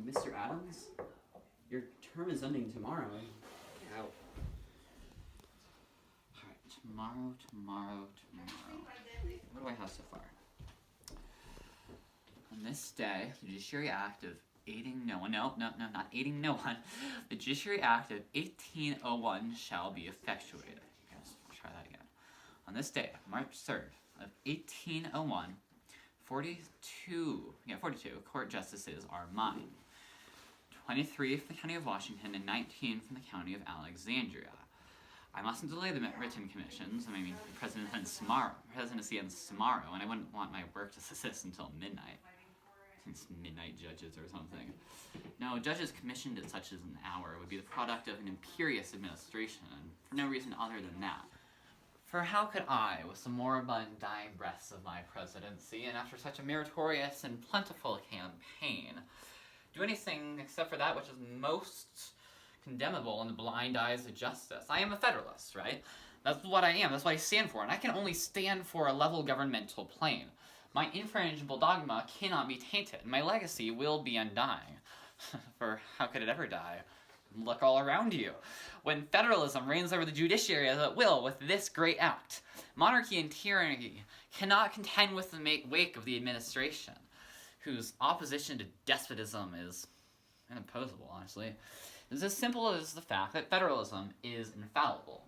Mr. Adams, your term is ending tomorrow. Get out. Alright, tomorrow. What do I have so far? On this day, the Judiciary Act of not aiding no one. The Judiciary Act of 1801 shall be effectuated. Let's try that again. On this day, March 3rd of 1801, 42 court justices are mine. 23 from the county of Washington and 19 from the county of Alexandria. I mustn't delay the written commissions. I mean, the presidency ends tomorrow, and I wouldn't want my work to desist until midnight. It's midnight judges or something. No, judges commissioned at such as an hour would be the product of an imperious administration, and for no reason other than that. For how could I, with the moribund dying breaths of my presidency, and after such a meritorious and plentiful campaign, do anything except for that which is most condemnable in the blind eyes of justice? I am a Federalist, right? That's what I am, that's what I stand for, and I can only stand for a level governmental plane. My infrangible dogma cannot be tainted, and my legacy will be undying. For how could it ever die? Look all around you. When federalism reigns over the judiciary as it will with this great act, monarchy and tyranny cannot contend with the wake of the administration, whose opposition to despotism is unopposable, honestly. It's as simple as the fact that federalism is infallible.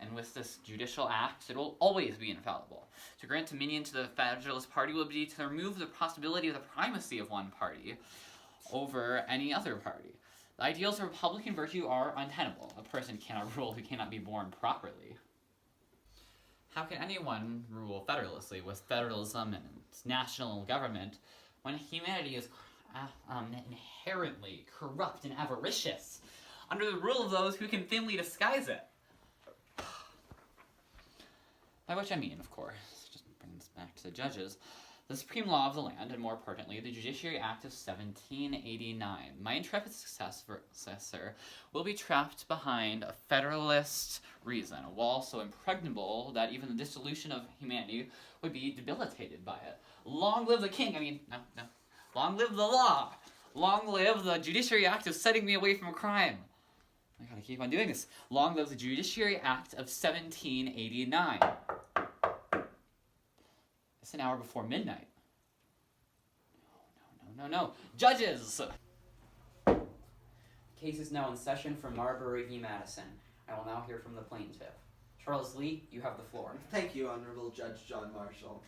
And with this judicial act, it will always be infallible. To grant dominion to the Federalist Party will be to remove the possibility of the primacy of one party over any other party. The ideals of Republican virtue are untenable. A person cannot rule who cannot be born properly. How can anyone rule federalistly with federalism and its national government when humanity is inherently corrupt and avaricious, under the rule of those who can thinly disguise it? By which I mean, of course, just bring this back to the judges, the supreme law of the land, and more pertinently, the Judiciary Act of 1789. My intrepid successor will be trapped behind a federalist reason, a wall so impregnable that even the dissolution of humanity would be debilitated by it. Long live the king! No. Long live the law! Long live the Judiciary Act of setting me away from crime! I gotta keep on doing this. Long live the Judiciary Act of 1789. It's an hour before midnight. No. Judges! Case is now in session for Marbury v. Madison. I will now hear from the plaintiff. Charles Lee, you have the floor. Thank you, Honorable Judge John Marshall.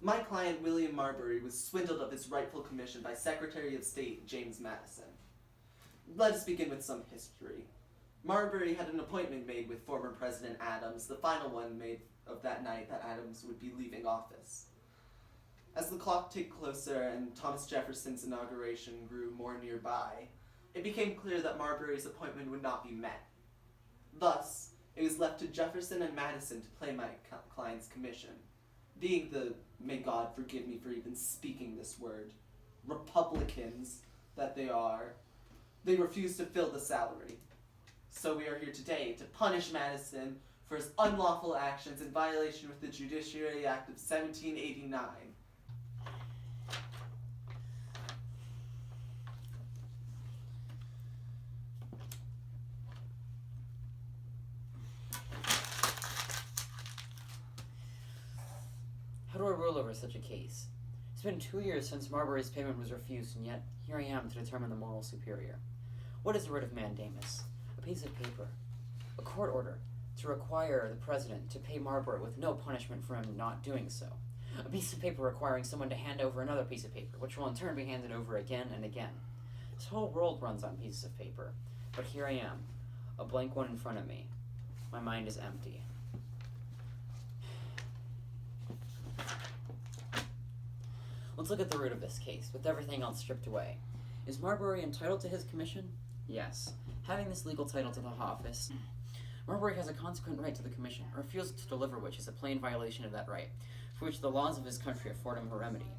My client, William Marbury, was swindled of his rightful commission by Secretary of State James Madison. Let us begin with some history. Marbury had an appointment made with former President Adams, the final one made of that night that Adams would be leaving office. As the clock ticked closer and Thomas Jefferson's inauguration grew more nearby, it became clear that Marbury's appointment would not be met. Thus, it was left to Jefferson and Madison to play my client's commission, being the, may God forgive me for even speaking this word, Republicans that they are. They refused to fill the salary. So we are here today to punish Madison for his unlawful actions in violation with the Judiciary Act of 1789. How do I rule over such a case? It's been 2 years since Marbury's payment was refused, and yet here I am to determine the moral superior. What is a writ of mandamus? A piece of paper. A court order to require the president to pay Marbury with no punishment for him not doing so. A piece of paper requiring someone to hand over another piece of paper, which will in turn be handed over again and again. This whole world runs on pieces of paper. But here I am, a blank one in front of me. My mind is empty. Let's look at the root of this case, with everything else stripped away. Is Marbury entitled to his commission? Yes. Having this legal title to the office, Marbury has a consequent right to the commission. A refusal to deliver which is a plain violation of that right, for which the laws of his country afford him a remedy.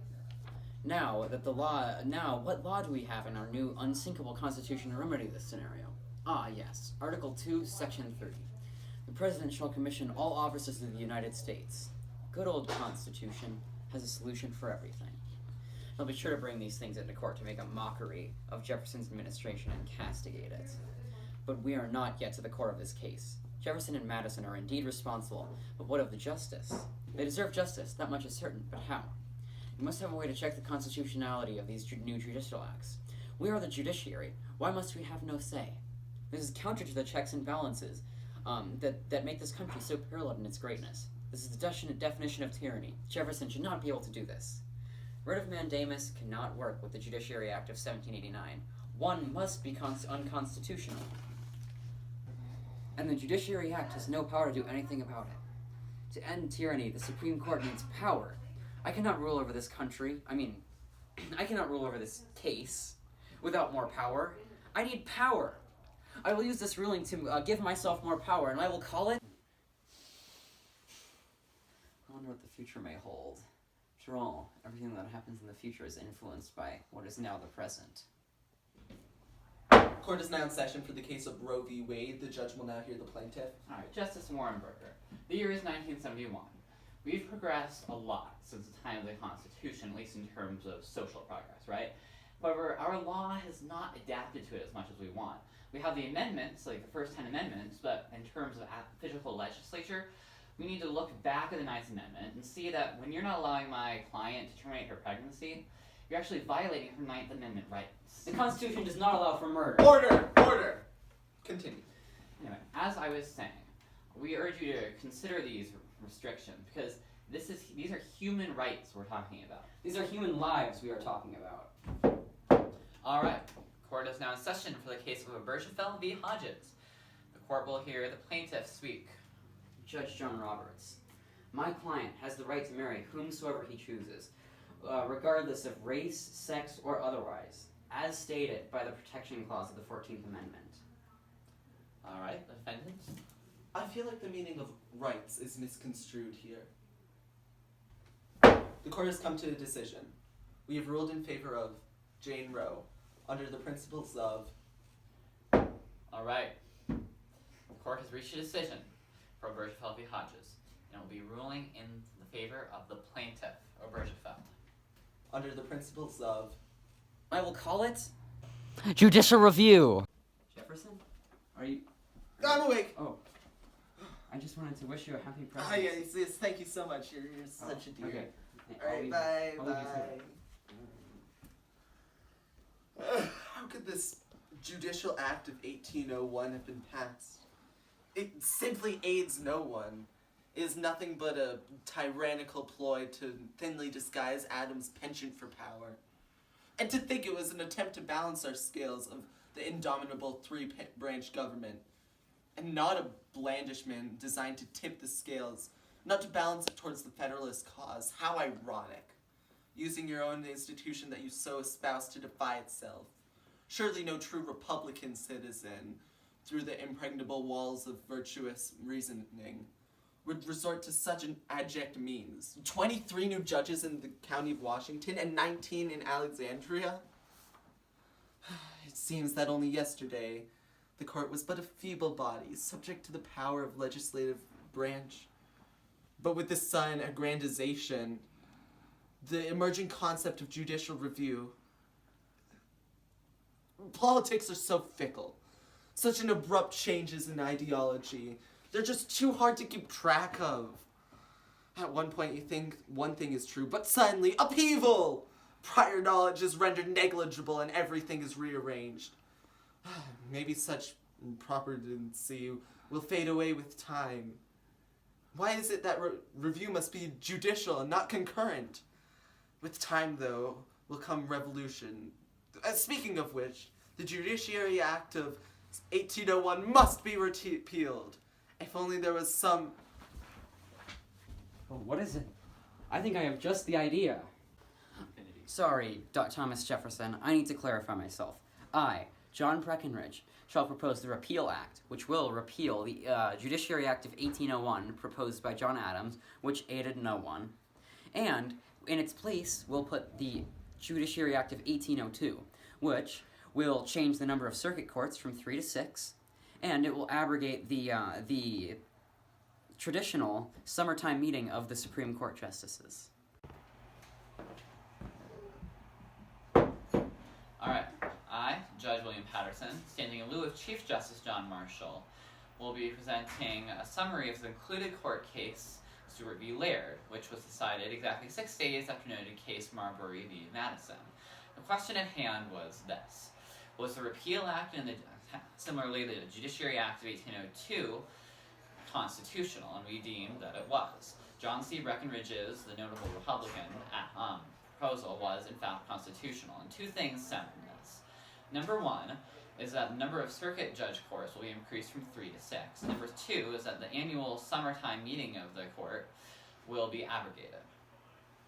Now, what law do we have in our new unsinkable constitution to remedy this scenario? Ah, yes. Article 2, Section 30. The President shall commission all officers of the United States. Good old Constitution has a solution for everything. They'll be sure to bring these things into court to make a mockery of Jefferson's administration and castigate it. But we are not yet to the core of this case. Jefferson and Madison are indeed responsible, but what of the justice? They deserve justice, that much is certain, but how? We must have a way to check the constitutionality of these new judicial acts. We are the judiciary. Why must we have no say? This is counter to the checks and balances that make this country so parallel in its greatness. This is the definition of tyranny. Jefferson should not be able to do this. Writ of mandamus cannot work with the Judiciary Act of 1789. One must be unconstitutional. And the Judiciary Act has no power to do anything about it. To end tyranny, the Supreme Court needs power. I cannot rule over this country. I cannot rule over this case without more power. I need power. I will use this ruling to give myself more power, and I will call it... I wonder what the future may hold. After all, everything that happens in the future is influenced by what is now the present. Court is now in session for the case of Roe v. Wade. The judge will now hear the plaintiff. Alright, Justice Warren Burger. The year is 1971. We've progressed a lot since the time of the Constitution, at least in terms of social progress, right? However, our law has not adapted to it as much as we want. We have the amendments, like the first 10 amendments, but in terms of physical legislature, we need to look back at the 9th Amendment and see that when you're not allowing my client to terminate her pregnancy, you're actually violating her 9th Amendment rights. The Constitution does not allow for murder. Order! Order! Continue. Anyway, as I was saying, we urge you to consider these restrictions because these are human rights we're talking about. These are human lives we are talking about. Alright, court is now in session for the case of Obergefell v. Hodges. The court will hear the plaintiff speak. Judge John Roberts. My client has the right to marry whomsoever he chooses, regardless of race, sex, or otherwise, as stated by the Protection Clause of the 14th Amendment. Alright, defendant. I feel like the meaning of rights is misconstrued here. The court has come to a decision. We have ruled in favor of Jane Roe, under the principles of... Alright. The court has reached a decision for Obergefell v. Hodges, and will be ruling in the favor of the plaintiff, Obergefell. Under the principles of... I will call it... Judicial Review! Jefferson? Are you... I'm awake! Oh. I just wanted to wish you a happy Ah, pregnancy. yes, thank you so much. You're such a dear. Okay. Alright, bye, I'll leave you to bye. How could this Judicial Act of 1801 have been passed? It simply aids no one. It is nothing but a tyrannical ploy to thinly disguise Adam's penchant for power. And to think it was an attempt to balance our scales of the indomitable three-branch government, and not a blandishment designed to tip the scales, not to balance it towards the Federalist cause. How ironic. Using your own institution that you so espouse to defy itself. Surely no true Republican citizen, through the impregnable walls of virtuous reasoning, would resort to such an abject means. 23 new judges in the county of Washington and 19 in Alexandria? It seems that only yesterday, the court was but a feeble body, subject to the power of legislative branch. But with the sudden aggrandization, the emerging concept of judicial review, politics are so fickle. Such an abrupt changes in ideology. They're just too hard to keep track of. At one point you think one thing is true, but suddenly, upheaval! Prior knowledge is rendered negligible and everything is rearranged. Maybe such property will fade away with time. Why is it that review must be judicial and not concurrent? With time, though, will come revolution. Speaking of which, the Judiciary Act of 1801 must be repealed. If only there was some... Oh, what is it? I think I have just the idea. Sorry, Thomas Jefferson, I need to clarify myself. I, John Breckinridge, shall propose the Repeal Act, which will repeal the Judiciary Act of 1801 proposed by John Adams, which aided no one. And in its place, we'll put the Judiciary Act of 1802, which will change the number of circuit courts from 3 to 6, and it will abrogate the traditional summertime meeting of the Supreme Court justices. William Patterson, standing in lieu of Chief Justice John Marshall, will be presenting a summary of the concluded court case Stewart v. Laird, which was decided exactly 6 days after noted case Marbury v. Madison. The question at hand was this: was the Repeal Act and similarly the Judiciary Act of 1802 constitutional? And we deemed that it was. John C. Breckinridge's, the notable Republican, proposal was in fact constitutional, and 2 things stem from this. Number 1 is that the number of circuit judge courts will be increased from 3 to 6. Number 2 is that the annual summertime meeting of the court will be abrogated.